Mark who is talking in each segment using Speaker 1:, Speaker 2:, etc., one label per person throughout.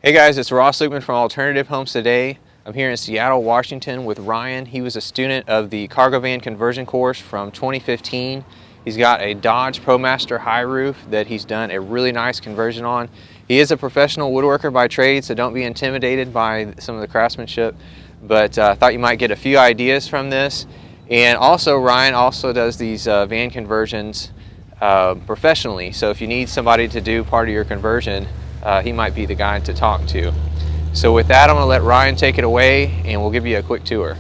Speaker 1: Hey guys, it's Ross Lukeman from Alternative Homes Today. I'm here in Seattle, Washington with Ryan. He was a student of the cargo van conversion course from 2015. He's got a Dodge ProMaster high roof that he's done a really nice conversion on. He is a professional woodworker by trade, so don't be intimidated by some of the craftsmanship, but I thought you might get a few ideas from this. And also, Ryan also does these van conversions professionally, so if you need somebody to do part of your conversion, he might be the guy to talk to. So with that, I'm going to let Ryan take it away and we'll give you a quick tour.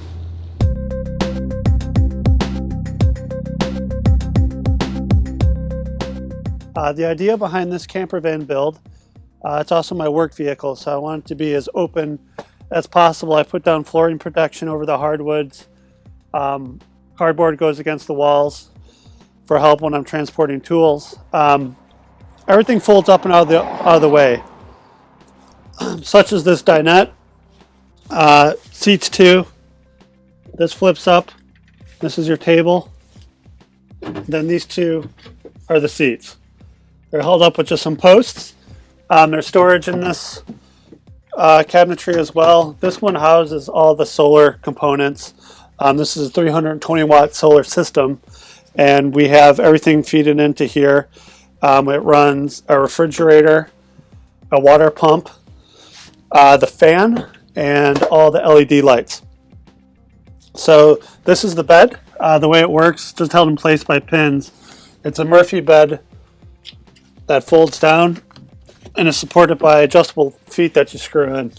Speaker 2: The idea behind this camper van build, it's also my work vehicle, so I want it to be as open as possible. I put down flooring protection over the hardwoods. Cardboard goes against the walls for help when I'm transporting tools. Everything folds up and out of the way, such as this dinette. Seats too. This flips up. This is your table. Then these two are the seats. They're held up with just some posts. There's storage in this cabinetry as well. This one houses all the solar components. This is a 320 watt solar system, and we have everything feeding into here. It runs a refrigerator, a water pump, the fan, and all the LED lights. So this is the bed. The way it works, just held in place by pins. It's a Murphy bed that folds down and is supported by adjustable feet that you screw in.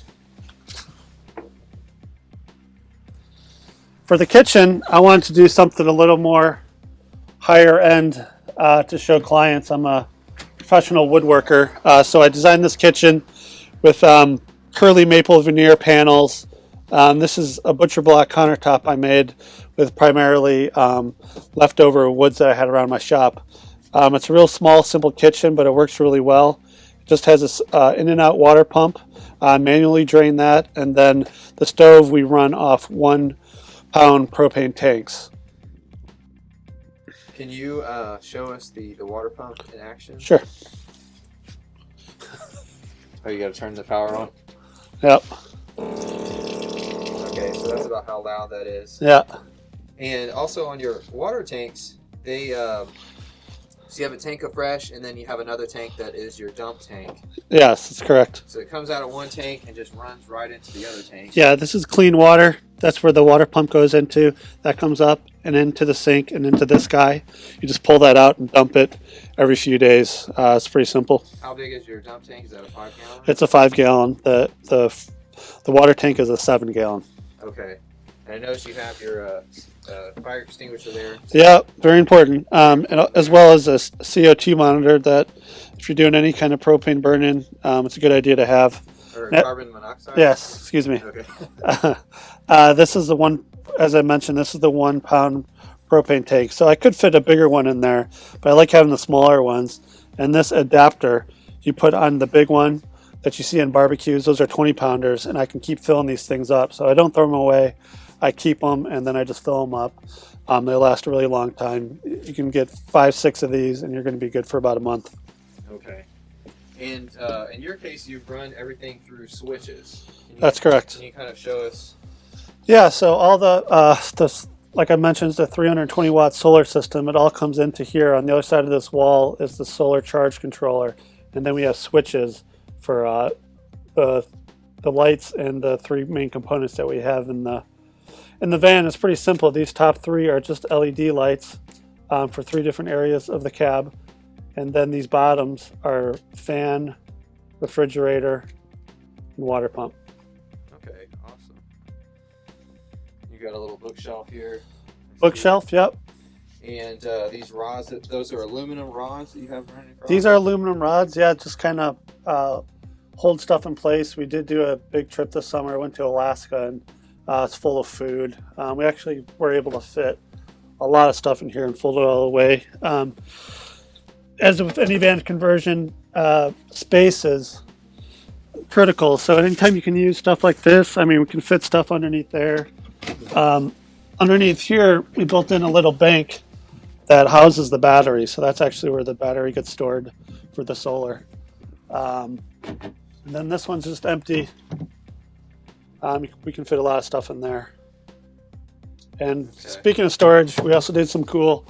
Speaker 2: For the kitchen, I wanted to do something a little more higher end to show clients. I'm a professional woodworker, so I designed this kitchen with curly maple veneer panels. This is a butcher block countertop I made with primarily leftover woods that I had around my shop. It's a real small, simple kitchen, but it works really well. It just has this in and out water pump. Manually drain that, and then the stove we run off 1 pound propane tanks.
Speaker 1: Can you show us the water pump in action?
Speaker 2: Sure.
Speaker 1: Oh, you got to turn the power on?
Speaker 2: Yep.
Speaker 1: Okay, so that's about how loud that is.
Speaker 2: Yeah.
Speaker 1: And also on your water tanks, they so you have a tank of fresh, and then you have another tank that is your dump tank.
Speaker 2: Yes, that's correct.
Speaker 1: So it comes out of one tank and just runs right into the other tank.
Speaker 2: Yeah, this is clean water. That's where the water pump goes into. That comes up and into the sink and into this guy. You just pull that out and dump it every few days. It's pretty simple.
Speaker 1: How big is your dump tank? Is that a 5 gallon?
Speaker 2: It's a 5 gallon. The water tank is a 7 gallon.
Speaker 1: Okay. And I noticed you have your fire extinguisher there.
Speaker 2: Yeah, very important. And as well as a CO2 monitor that if you're doing any kind of propane burning, it's a good idea to have.
Speaker 1: Or carbon monoxide?
Speaker 2: Yes, excuse me.
Speaker 1: Okay.
Speaker 2: This is the one, as I mentioned, this is the 1 pound propane tank. So I could fit a bigger one in there, but I like having the smaller ones. And this adapter you put on the big one that you see in barbecues, those are 20 pounders, and I can keep filling these things up. So I don't throw them away. I keep them and then I just fill them up. They last a really long time. You can get 5-6 of these and you're going to be good for about a month.
Speaker 1: Okay. And in your case, you've run everything through switches.
Speaker 2: That's correct.
Speaker 1: Can you kind of show us?
Speaker 2: Yeah, so all the like I mentioned, it's a 320 watt solar system. It all comes into here. On the other side of this wall is the solar charge controller. And then we have switches for the lights and the 3 main components that we have in the van. Is pretty simple. These top 3 are just LED lights for 3 different areas of the cab. And then these bottoms are fan, refrigerator, and water pump.
Speaker 1: Okay, awesome. You got a little bookshelf here.
Speaker 2: Bookshelf, yep.
Speaker 1: And these rods, those are aluminum rods that you have running across?
Speaker 2: These are aluminum rods, yeah, just kind of hold stuff in place. We did do a big trip this summer. I went to Alaska, and it's full of food. We actually were able to fit a lot of stuff in here and fold it all away. As with any van conversion, space is critical. So anytime you can use stuff like this, I mean, we can fit stuff underneath there. Underneath here, we built in a little bank that houses the battery. So that's actually where the battery gets stored for the solar. And then this one's just empty. We can fit a lot of stuff in there. And speaking of storage, we also did some cool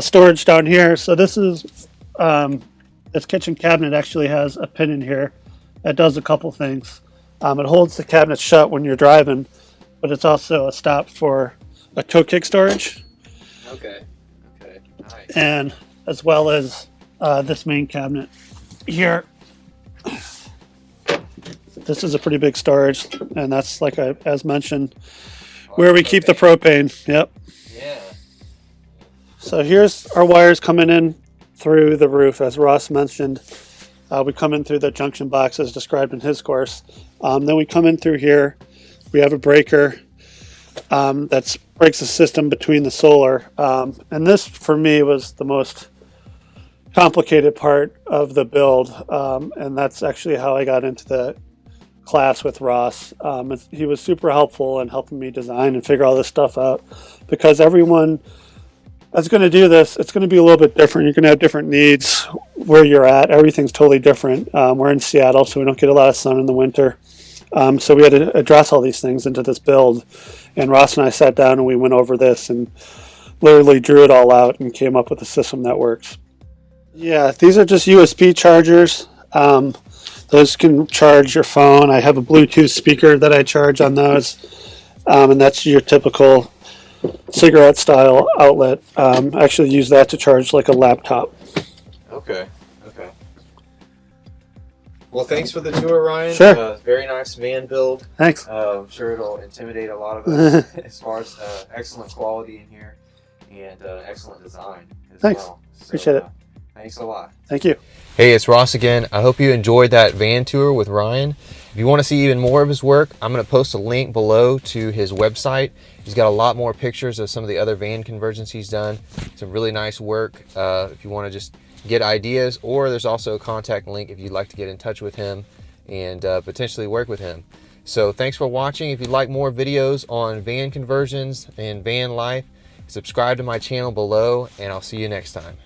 Speaker 2: storage down here. So this is this kitchen cabinet actually has a pin in here that does a couple things. It holds the cabinet shut when you're driving, but it's also a stop for a tow kick storage.
Speaker 1: Okay. Okay. Nice.
Speaker 2: And as well as this main cabinet here. This is a pretty big storage, and that's like as mentioned, where we keep the propane. Yep.
Speaker 1: Yeah.
Speaker 2: So here's our wires coming in through the roof, as Ross mentioned. We come in through the junction box as described in his course. Then we come in through here. We have a breaker that breaks the system between the solar. And this, for me, was the most complicated part of the build. And that's actually how I got into the class with Ross. He was super helpful in helping me design and figure all this stuff out, because everyone that's going to do this, it's going to be a little bit different. You're going to have different needs where you're at. Everything's totally different. We're in Seattle, so we don't get a lot of sun in the winter. So we had to address all these things into this build. And Ross and I sat down and we went over this and literally drew it all out and came up with a system that works. Yeah, these are just USB chargers. Those can charge your phone. I have a Bluetooth speaker that I charge on those. And that's your typical cigarette style outlet. I actually use that to charge like a laptop.
Speaker 1: Okay. Okay. Well, thanks for the tour, Ryan.
Speaker 2: Sure.
Speaker 1: Very nice van build.
Speaker 2: Thanks.
Speaker 1: I'm sure it'll intimidate a lot of us as far as excellent quality in here and excellent design as
Speaker 2: Thanks.
Speaker 1: well. So,
Speaker 2: Appreciate it.
Speaker 1: Thanks a lot.
Speaker 2: Thank you.
Speaker 1: Hey, it's Ross again. I hope you enjoyed that van tour with Ryan. If you want to see even more of his work, I'm going to post a link below to his website. He's got a lot more pictures of some of the other van conversions he's done. Some really nice work if you want to just get ideas, or there's also a contact link if you'd like to get in touch with him and potentially work with him. So thanks for watching. If you'd like more videos on van conversions and van life, subscribe to my channel below, and I'll see you next time.